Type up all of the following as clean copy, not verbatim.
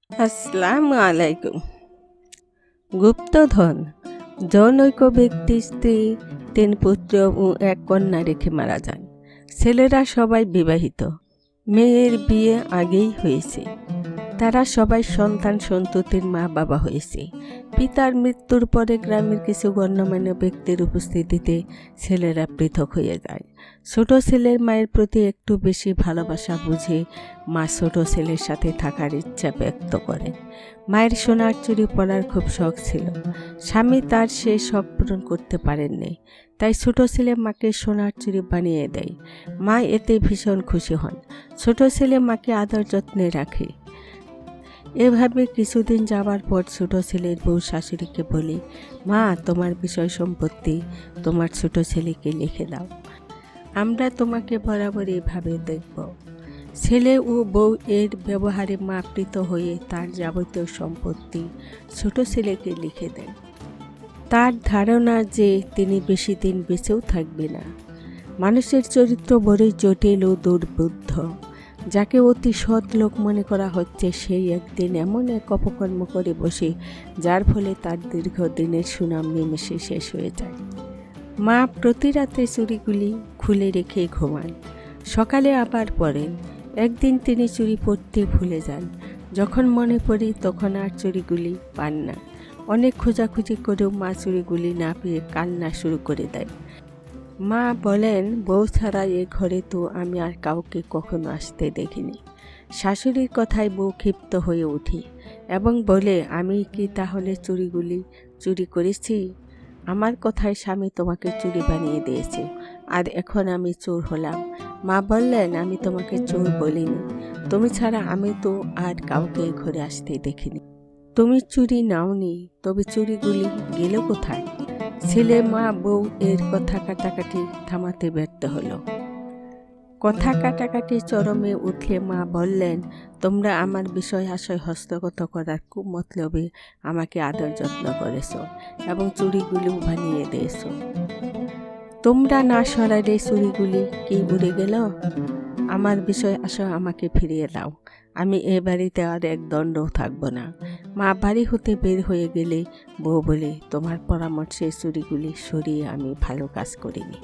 আসসালামু আলাইকুম। গুপ্তধন জনৈক ব্যক্তি স্ত্রী, ৩ পুত্র ও ১ কন্যা রেখে মারা যান। ছেলেরা সবাই বিবাহিত, মেয়ের বিয়ে আগেই হয়েছে। তারা সবাই সন্তান সন্ততির মা বাবা হয়েছে। পিতার মৃত্যুর পরে গ্রামের কিছু গণ্যমান্য ব্যক্তির উপস্থিতিতে ছেলেরা পৃথক হয়ে যায়। ছোট ছেলের মায়ের প্রতি একটু বেশি ভালোবাসা বুঝে মা ছোট ছেলের সাথে থাকার ইচ্ছা ব্যক্ত করেন। মায়ের সোনার চুড়ি পরার খুব শখ ছিল। স্বামী তার সে শখ পূরণ করতে পারেননি, তাই ছোট ছেলে মাকে সোনার চুড়ি বানিয়ে দেয়। মা এতে ভীষণ খুশি হন। ছোট ছেলে মাকে আদর যত্নে রাখে। এভাবে কিছুদিন যাবার পর ছোট ছেলের বউ শাশুড়িকে বলে, মা, তোমার বিষয় সম্পত্তি তোমার ছোট ছেলেকে লিখে দাও, আমরা তোমাকে বরাবর এভাবে দেখব। ছেলে ও বউ এর ব্যবহারে মা প্রীত হয়ে তার যাবতীয় সম্পত্তি ছোট ছেলেকে লিখে দেন। তার ধারণা যে তিনি বেশি দিন বেঁচেও থাকবে না। মানুষের চরিত্র বড়ই জটিল ও দুর্বুদ্ধ। যাকে অতি সৎ লোক মনে করা হচ্ছে, সেই একদিন এমন এক অপকর্ম করে বসে যার ফলে তার দীর্ঘদিনের সুনাম নিমেষে শেষ হয়ে যায়। মা প্রতি রাতে চুড়িগুলি খুলে রেখে ঘুমান, সকালে আবার পরেন। একদিন তিনি চুড়ি পরতে ভুলে যান। যখন মনে পড়ে তখন আর চুড়িগুলি পান না। অনেক খোঁজাখুঁজি করেও মা চুড়িগুলি না পেয়ে কান্না শুরু করে দেয়। মা বলেন, বউ ছাড়া এ ঘরে তো আমি আর কাউকে কখনো আসতে দেখিনি। শাশুড়ির কথায় বউ ক্ষিপ্ত হয়ে উঠি এবং বলে, আমি কি তাহলে চুড়িগুলি চুরি করেছি? আমার কথায় স্বামী তোমাকে চুরি বানিয়ে দিয়েছে, আর এখন আমি চোর হলাম। মা বললেন, আমি তোমাকে চোর বলিনি, তুমি ছাড়া আমি তো আর কাউকে ঘরে আসতে দেখিনি। তুমি চুরি নাওনি, তবে চুরিগুলি গেল কোথায়? ছেলে মা বউ এর কথা কাটাকাটি থামাতে ব্যর্থ হলো। কথা কাটাকাটি চরমে উঠলে মা বললেন, তোমরা আমার বিষয় আশয় হস্তগত করার কুমতলবে আমাকে আদর যত্ন করেছ এবং চুড়িগুলিও বানিয়ে দিয়েছ। তোমরা না সরালে চুড়িগুলি কি উড়ে গেল? আমার বিষয় আশয় আমাকে ফিরিয়ে দাও, আমি এ বাড়িতে আর এক দণ্ডও থাকব না। মা বাড়ি হতে বের হয়ে গেলে বউ বলে, তোমার পরামর্শে চুড়িগুলি সরিয়ে আমি ভালো কাজ করিনি।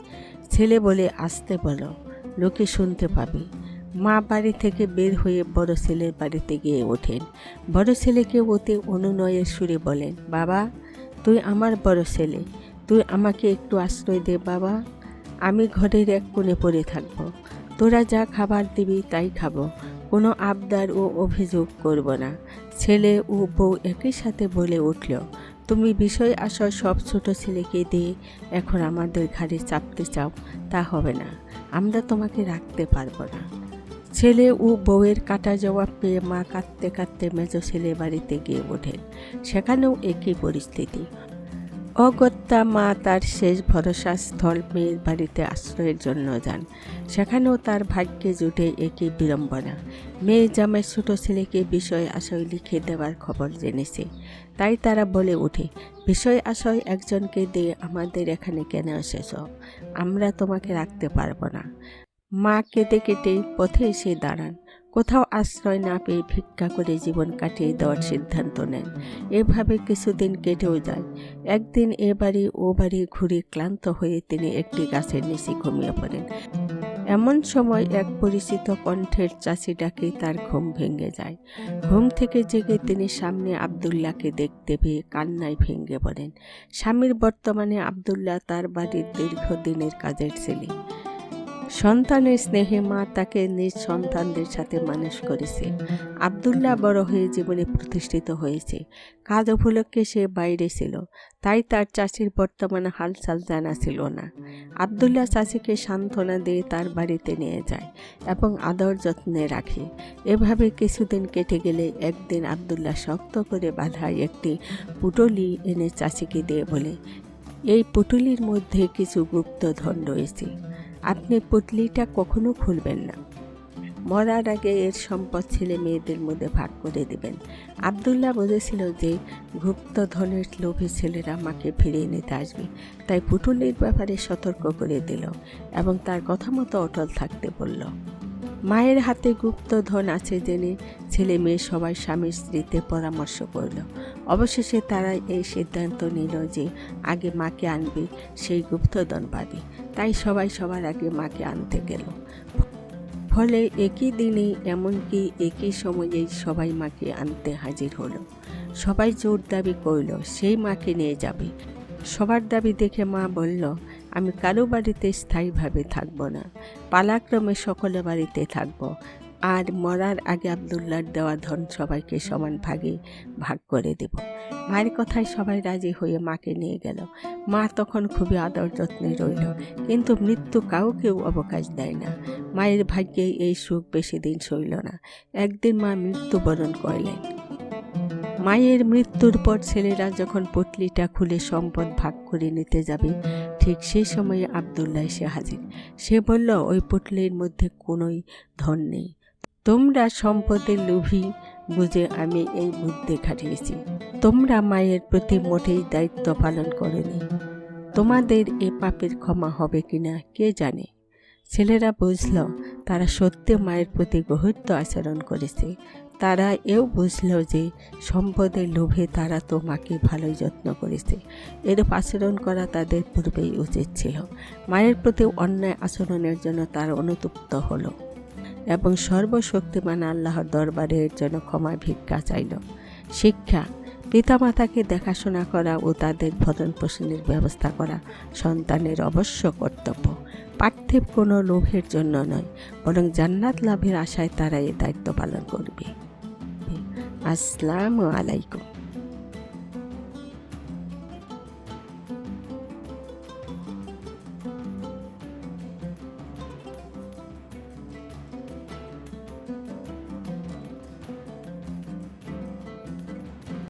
ছেলে বলে, আসতে বলো, লোকে শুনতে পাবে। মা বাড়ি থেকে বের হয়ে বড় ছেলের বাড়িতে গিয়ে ওঠেন। বড় ছেলেকে অতি অনুনয়ের সুরে বলেন, বাবা, তুই আমার বড় ছেলে, তুই আমাকে একটু আশ্রয় দে বাবা। আমি ঘরের এক কোণে পড়ে থাকব, তোরা যা খাবার দিবি তাই খাবো, কোনো আবদার ও অভিযোগ করব না। ছেলে ও বউ একই সাথে বলে উঠল, তুমি বিষয় আশয় সব ছোট ছেলেকে দিয়ে এখন আমাদের ঘাড়ে চাপতে চাও, তা হবে না, আমরা তোমাকে রাখতে পারবো না। ছেলে ও বউয়ের কাটা জবাব পেয়ে মা কাঁদতে কাঁদতে মেজ ছেলে বাড়িতে গিয়ে ওঠেন। সেখানেও একই পরিস্থিতি। অগত্যা মা তার শেষ ভরসা স্থল মেয়ের বাড়িতে আশ্রয়ের জন্য যান। সেখানেও তার ভাগ্যে জুটে একই বিড়ম্বনা। মেয়ে জামাই ছোট ছেলেকে বিষয় আশয় লিখে দেওয়ার খবর জেনেছে, তাই তারা বলে ওঠে, বিষয় আশয় একজনকে দিয়ে আমাদের এখানে কেন এসেছ? আমরা তোমাকে রাখতে পারবো না। মা কেঁদে কেটে পথে এসে দাঁড়ান। কোথাও আশ্রয় না পেয়ে ভিক্ষা করে জীবন কাটিয়ে দেওয়ার সিদ্ধান্ত নেন। এভাবে কিছুদিন কেটেও যায়। একদিন এ বাড়ি ও বাড়ি ঘুরে ক্লান্ত হয়ে তিনি একটি গাছের নিচে ঘুমিয়ে পড়েন। এমন সময় এক পরিচিত কণ্ঠের চাচি ডাকে তার ঘুম ভেঙে যায়। ঘুম থেকে জেগে তিনি সামনে আব্দুল্লাহকে দেখতে পেয়ে কান্নায় ভেঙে পড়েন। স্বামীর বর্তমানে আব্দুল্লাহ তার বাড়ির দীর্ঘদিনের কাজের ছেলে। সন্তানের স্নেহে মা তাকে নিজ সন্তানদের সাথে মানুষ করেছে। আব্দুল্লাহ বড় হয়ে জীবনে প্রতিষ্ঠিত হয়েছে। কাজ উপলক্ষে সে বাইরে ছিল, তাই তার চাচির বর্তমানে হালচাল জানা ছিল না। আব্দুল্লাহ চাচিকে সান্ত্বনা দিয়ে তার বাড়িতে নিয়ে যায় এবং আদর যত্নে রাখে। এভাবে কিছুদিন কেটে গেলে একদিন আব্দুল্লাহ শক্ত করে বাঁধা একটি পুটলি এনে চাচিকে দিয়ে বলে, এই পুটলির মধ্যে কিছু গুপ্তধন রয়েছে, আপনি পুটলিটা কখনো খুলবেন না। মরার আগে এর সম্পদ ছেলে মেয়েদের মধ্যে ভাগ করে দেবেন। আব্দুল্লাহ বুঝেছিল যে গুপ্তধনের লোভী ছেলেরা মাকে ফিরিয়ে নিতে আসবে, তাই পুটুলির ব্যাপারে সতর্ক করে দিল এবং তার কথা মতো অটল থাকতে বলল। মায়ের হাতে গুপ্তধন আছে জেনে ছেলে মেয়ে সবাই স্বামী স্ত্রীতে পরামর্শ করল। অবশেষে তারা এই সিদ্ধান্ত নিল যে আগে মাকে আনবে, সেই গুপ্তধন পাবে। তাই সবাই সবার আগে মাকে আনতে গেল। ফলে একই দিনে এমনকি একই সময়েই সবাই মাকে আনতে হাজির হলো। সবাই জোর দাবি করল সেই মাকে নিয়ে যাবে। সবার দাবি দেখে মা বলল, আমি কারো বাড়িতে স্থায়ীভাবে থাকবো না, পালাক্রমে সকলে বাড়িতে থাকবো, আর মরার আগে আব্দুল্লাহর দেওয়া ধন সবাইকে সমান ভাগে ভাগ করে দেব। মায়ের কথায় সবাই রাজি হয়ে মাকে নিয়ে গেল। মা তখন খুবই আদর যত্নে রইল, কিন্তু মৃত্যু কাউকেও অবকাশ দেয় না। মায়ের ভাগ্যে এই সুখ বেশি দিন সইল না। একদিন মা মৃত্যুবরণ করলেন। মায়ের মৃত্যুর পর ছেলেরা যখন পুটলিটা খুলে সম্পদ ভাগ করে নিতে যাবে, ঠিক সেই সময়ে আব্দুল্লাহ এসে হাজির। সে বলল, ওই পুটলির মধ্যে কোনোই ধন নেই। তোমরা সম্পদের লোভী বুঝে আমি এই বুদ্ধি খাটিয়েছি। তোমরা মায়ের প্রতি মোটেই দায়িত্ব পালন করোনি। তোমাদের এ পাপের ক্ষমা হবে কিনা কে জানে। ছেলেরা বুঝল তারা সত্যি মায়ের প্রতি গহীর আচরণ করেছে। তারা এও বুঝল যে সম্পদের লোভে তারা তো মাকে ভালোই যত্ন করেছে। এরূপ আচরণ করা তাদের পূর্বেই উচিত ছিল। মায়ের প্রতি অন্যায় আচরণের জন্য তারা অনুতপ্ত হলো এবং সর্বশক্তিমান আল্লাহর দরবারে এর জন্য ক্ষমা ভিক্ষা চাইল। শিক্ষা: পিতামাতাকে দেখাশোনা করা ও তাদের ভরণ পোষণের ব্যবস্থা করা সন্তানের অবশ্য কর্তব্য। পার্থিব কোনো লোভের জন্য নয়, বরং জান্নাত লাভের আশায় তারা এই দায়িত্ব পালন করবে। আসসালামু আলাইকুম।